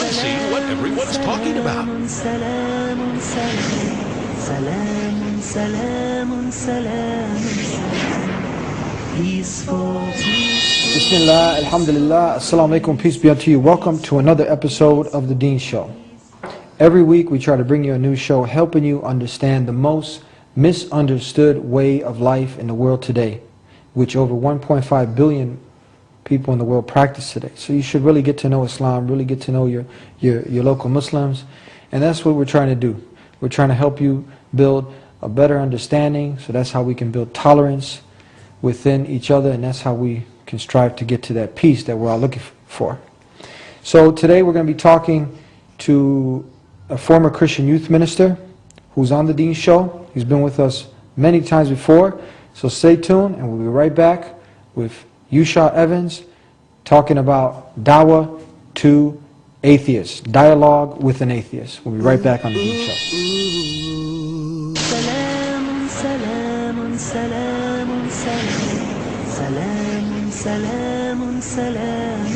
quickly see what everyone is talking about. Bismillah, alhamdulillah, assalamu alaikum, peace be unto you. Welcome to another episode of the Deen Show. Every week we try to bring you a new show helping you understand the most misunderstood way of life in the world today, which over 1.5 billion people in the world practice today. So you should really get to know Islam, really get to know your local Muslims, and that's what we're trying to do. We're trying to help you build a better understanding, so that's how we can build tolerance within each other, and that's how we can strive to get to that peace that we're all looking for. So today we're going to be talking to a former Christian youth minister who's on the Deen Show. He's been with us many times before, so stay tuned and we'll be right back with Yusha Evans talking about Dawah to Atheists, dialogue with an atheist. We'll be right back on the Deen Show. Salam, salam, salam, salam, salam, salam,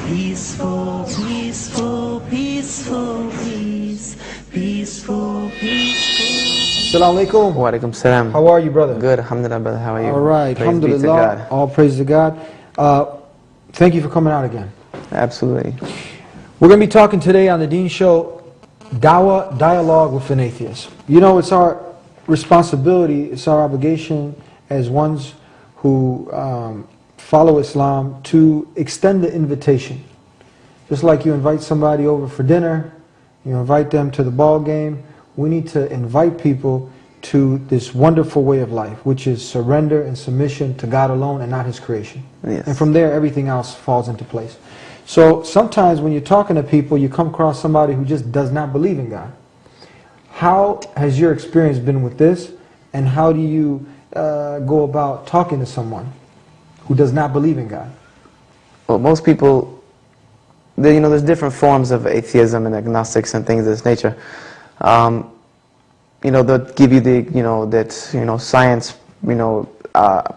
peaceful, peaceful, peaceful, peace, peaceful, peaceful. Assalamu alaikum. Wa alaikum salam. How are you, brother? Good, alhamdulillah, brother. How are you? All right, Praise alhamdulillah. be to God. All praise to God. Thank you for coming out again. Absolutely. We're going to be talking today on the Deen Show, Dawah, dialogue with an atheist. You know, it's our responsibility, it's our obligation as ones who follow Islam to extend the invitation. Just like you invite somebody over for dinner, you invite them to the ball game, we need to invite people to this wonderful way of life, which is surrender and submission to God alone and not His creation. Yes. And from there, everything else falls into place. So sometimes when you're talking to people, you come across somebody who just does not believe in God. How has your experience been with this, and how do you go about talking to someone who does not believe in God? Well, most people, there's different forms of atheism and agnostics and things of this nature. They'll give you that science,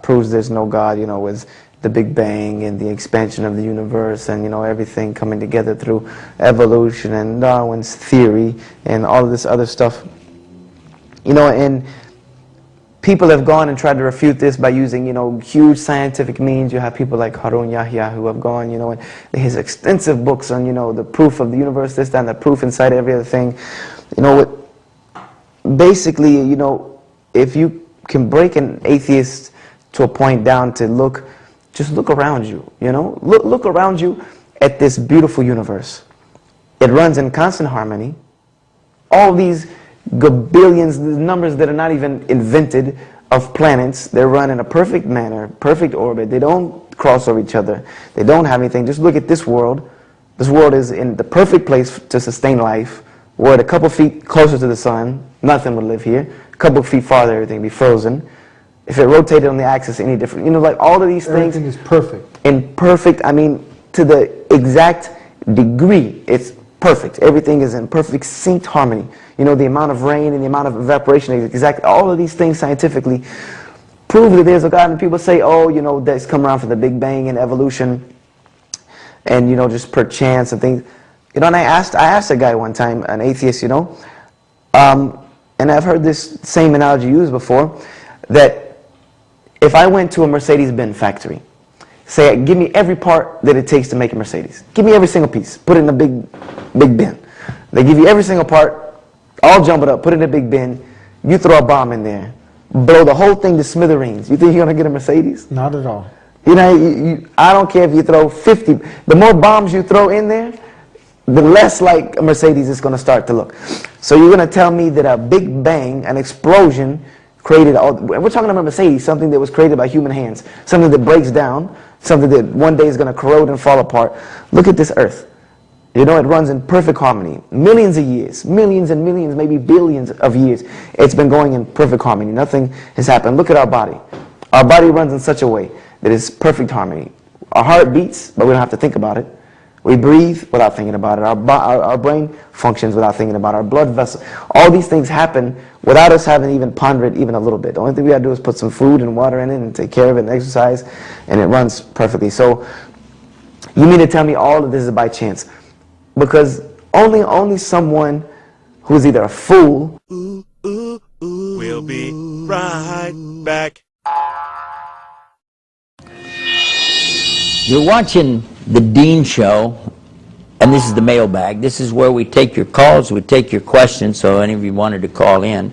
proves there's no God, with the Big Bang and the expansion of the universe and, everything coming together through evolution and Darwin's theory and all of this other stuff. And people have gone and tried to refute this by using, huge scientific means. You have people like Harun Yahya who have gone, and his extensive books on, the proof of the universe, this, that, and the proof inside every other thing. Basically, if you can break an atheist to a point down to just look around you, look around you at this beautiful universe. It runs in constant harmony. All these gabillions, the numbers that are not even invented of planets, they run in a perfect manner, perfect orbit. They don't cross over each other. They don't have anything. Just look at this world. This world is in the perfect place to sustain life. We're at a couple feet closer to the sun, nothing would live here. A couple feet farther, everything would be frozen. If it rotated on the axis any different, like all of these things. Everything is perfect. And perfect, to the exact degree, it's perfect. Everything is in perfect synced harmony. The amount of rain and the amount of evaporation is exact. All of these things scientifically prove that there's a God. And people say, that's come around from the Big Bang and evolution and, just per chance and things. And I asked a guy one time, an atheist, and I've heard this same analogy used before, that if I went to a Mercedes-Benz factory, say, give me every part that it takes to make a Mercedes. Give me every single piece. Put it in a big bin. They give you every single part, all jump it up, put it in a big bin. You throw a bomb in there, blow the whole thing to smithereens. You think you're going to get a Mercedes? Not at all. I don't care if you throw 50. The more bombs you throw in there, the less like a Mercedes is going to start to look. So you're going to tell me that a big bang, an explosion, created we're talking about Mercedes, something that was created by human hands, something that breaks down, something that one day is going to corrode and fall apart. Look at this earth. It runs in perfect harmony. Millions of years, millions and millions, maybe billions of years, it's been going in perfect harmony. Nothing has happened. Look at our body. Our body runs in such a way that it's perfect harmony. Our heart beats, but we don't have to think about it. We breathe without thinking about it. Our brain functions without thinking about it. Our blood vessels. All these things happen without us having even pondered it even a little bit. The only thing we got to do is put some food and water in it and take care of it and exercise, and it runs perfectly. So you mean to tell me all of this is by chance? because only someone who's either a fool. We'll be right back. You're watching the Deen Show, and this is the mailbag. This is where we take your calls, we take your questions, so any of you wanted to call in.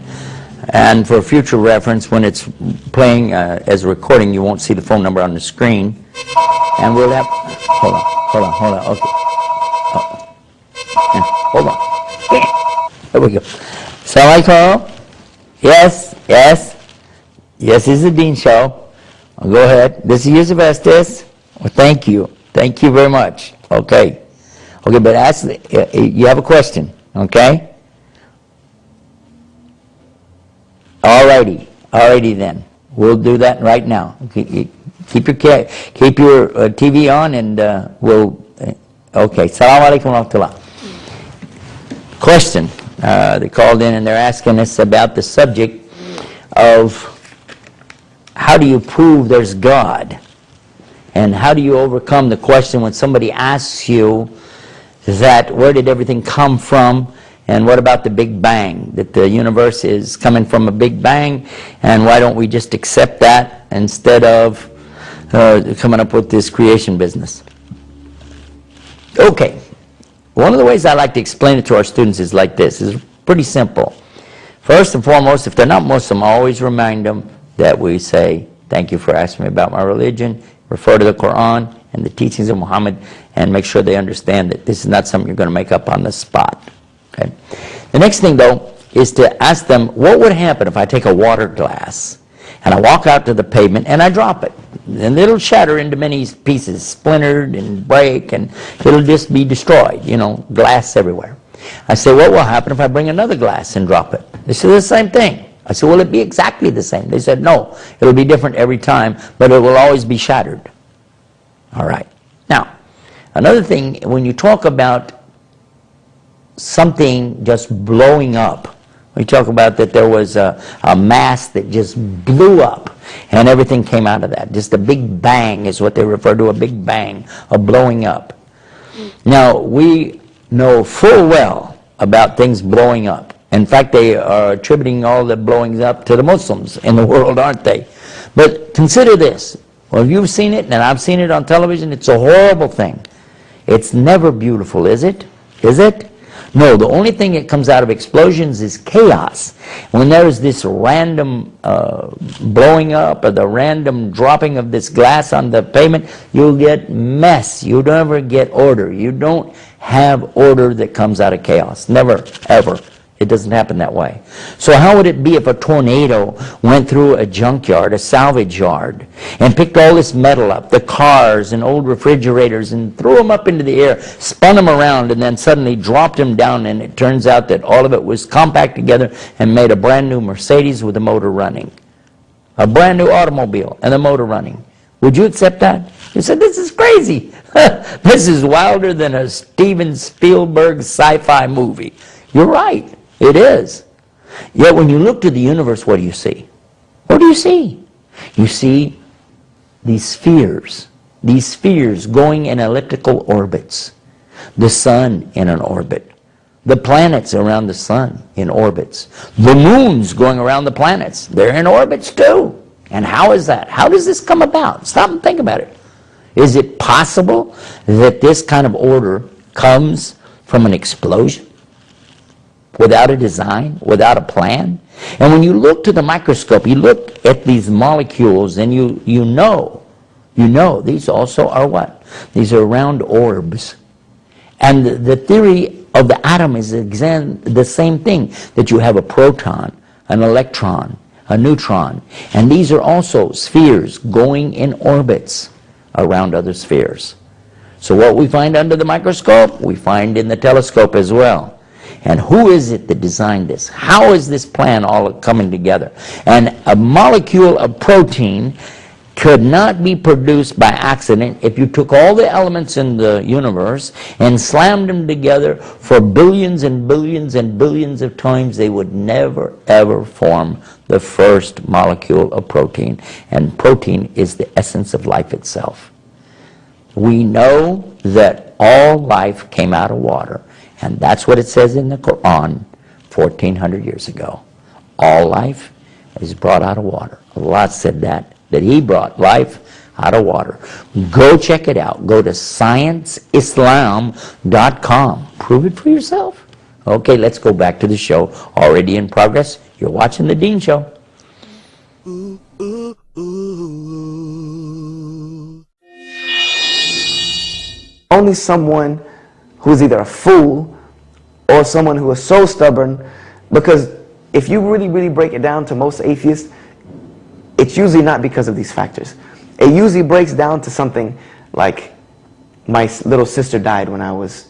And for future reference, when it's playing as a recording, you won't see the phone number on the screen. And we'll have, hold on, okay. Oh. Yeah, hold on. There we go. Assalamualaikum. Yes, this is the Deen Show. Go ahead. This is Yusuf Estes. Well, thank you very much. Okay, but ask, you have a question, okay? Alrighty then. We'll do that right now. Keep your TV on, and we'll. Okay. Assalamu alaikum wa rahmatullah. Question. They called in and they're asking us about the subject of how do you prove there's God, and how do you overcome the question when somebody asks you that where did everything come from? And what about the Big Bang? That the universe is coming from a Big Bang, and why don't we just accept that instead of coming up with this creation business? Okay, one of the ways I like to explain it to our students is like this. It's pretty simple. First and foremost, if they're not Muslim, I always remind them that we say, thank you for asking me about my religion, refer to the Quran and the teachings of Muhammad, and make sure they understand that this is not something you're going to make up on the spot. Okay. The next thing, though, is to ask them, what would happen if I take a water glass and I walk out to the pavement and I drop it? And it'll shatter into many pieces, splintered and break, and it'll just be destroyed, glass everywhere. I say, what will happen if I bring another glass and drop it? They said, the same thing. I said, will it be exactly the same? They said, no, it'll be different every time, but it will always be shattered. All right. Now, another thing, when you talk about something just blowing up. We talk about that there was a mass that just blew up and everything came out of that. Just a big bang is what they refer to, a big bang, a blowing up. Now, we know full well about things blowing up. In fact, they are attributing all the blowings up to the Muslims in the world, aren't they? But consider this. Well, you've seen it and I've seen it on television. It's a horrible thing. It's never beautiful, is it? Is it? No, the only thing that comes out of explosions is chaos. When there is this random blowing up or the random dropping of this glass on the pavement, you'll get mess. You don't ever get order. You don't have order that comes out of chaos. Never, ever. It doesn't happen that way. So how would it be if a tornado went through a junkyard, a salvage yard, and picked all this metal up, the cars and old refrigerators, and threw them up into the air, spun them around, and then suddenly dropped them down, and it turns out that all of it was compact together and made a brand new Mercedes with the motor running. A brand new automobile and the motor running. Would you accept that? You said, this is crazy. This is wilder than a Steven Spielberg sci-fi movie. You're right. It is. Yet when you look to the universe, what do you see? What do you see? You see these spheres going in elliptical orbits. The sun in an orbit. The planets around the sun in orbits. The moons going around the planets. They're in orbits too. And how is that? How does this come about? Stop and think about it. Is it possible that this kind of order comes from an explosion? Without a design, without a plan? And when you look to the microscope, you look at these molecules, and you know, these also are what? These are round orbs. And the theory of the atom is the same thing, that you have a proton, an electron, a neutron, and these are also spheres going in orbits around other spheres. So what we find under the microscope, we find in the telescope as well. And who is it that designed this? How is this plan all coming together? And a molecule of protein could not be produced by accident if you took all the elements in the universe and slammed them together for billions and billions and billions of times. They would never ever form the first molecule of protein. And protein is the essence of life itself. We know that all life came out of water, and that's what it says in the Quran 1400 years ago. All life is brought out of water. Allah said that He brought life out of water. Go check it out. Go to scienceislam.com. Prove it for yourself. Okay, let's go back to the show. Already in progress. You're watching The Deen Show. Ooh, ooh, ooh. Only someone who's either a fool or someone who is so stubborn, because if you really break it down to most atheists, it's usually not because of these factors. It usually breaks down to something like, my little sister died when I was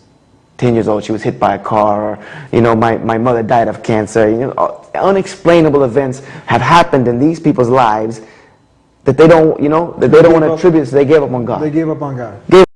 10 years old. She was hit by a car, or, my mother died of cancer. Unexplainable events have happened in these people's lives that they don't want to attribute, so they gave up on God. They gave up on God.